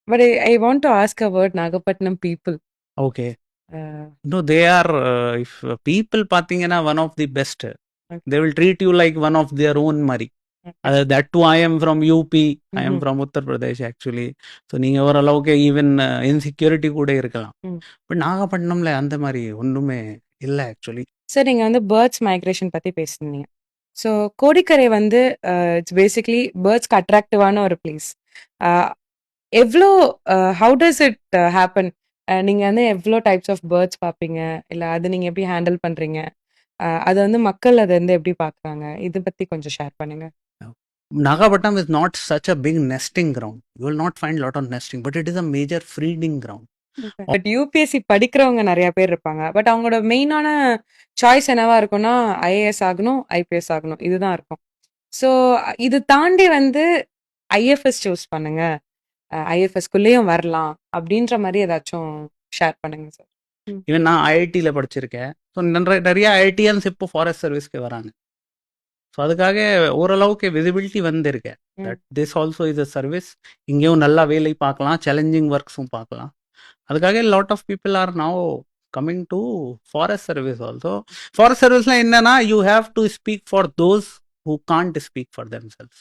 But I want to ask about Nagapattinam people. Okay. Uh, No, they are, if people பார்த்தீங்கன்னா one of the best. okay. They will treat you like one of their own மாதிரி. Okay. அது that to I am from UP, I am Mhm. From Uttar Pradesh actually. So நீங்கள் ஓரளவுக்கு even insecurity கூட இருக்கலாம். ம். But நாகப்பட்டினம்ல அந்த மாதிரி ஒன்றுமே இல்லை ஆக்சுவலி. சார் நீங்கள் வந்து பேர்ட்ஸ் மைக்ரேஷன் பற்றி பேசியிருந்தீங்க. ஸோ கோடிக்கரை வந்து இட்ஸ் பேசிக்லி பேர்ட்ஸ்க்கு அட்ராக்டிவான ஒரு பிளேஸ். எவ்வளோ ஹவு டஸ் இட் ஹேப்பன்? நீங்கள் வந்து எவ்வளோ டைப்ஸ் ஆஃப் பேர்ட்ஸ் பார்ப்பீங்க, இல்லை அது நீங்கள் எப்படி ஹேண்டில் பண்ணுறீங்க, அது வந்து மக்கள் அதை வந்து எப்படி பார்க்குறாங்க, இதை பற்றி கொஞ்சம் ஷேர் பண்ணுங்க. Nagapattinam is not such a big nesting ground. You will not find a lot of nesting, but it is a major breeding ground. But UPSC படிக்கிறவங்க நிறைய பேர் இருப்பாங்க. பட் அவங்களோட மெயினான சாய்ஸ் என்னவா இருக்கும்னா ஐஏஎஸ் ஆகணும், ஐபிஎஸ் ஆகணும், இதுதான் இருக்கும். ஸோ இது தாண்டி வந்து ஐஎஃப்எஸ் சூஸ் பண்ணுங்க, ஐஎஃப்எஸ்குள்ளேயும் வரலாம் அப்படின்ற மாதிரி ஏதாச்சும் ஷேர் பண்ணுங்க சார். ஈவன் நான் ஐஐடியில் படிச்சிருக்கேன். ஸோ நிறைய ஐஐடியன்ஸ் இப்போ ஃபாரஸ்ட் சர்வீஸ்க்கு வராங்க. ஸோ அதுக்காக ஓரளவுக்கு விசிபிலிட்டி வந்திருக்கேன். That this also is a service. இங்கேயும் நல்லா வேலை பார்க்கலாம், சேலஞ்சிங் ஒர்க்ஸும் பார்க்கலாம். அதுக்காக lot of people are now coming to forest service also. Forest சர்வீஸ்லாம் என்னன்னா you have to speak for those who can't speak for themselves.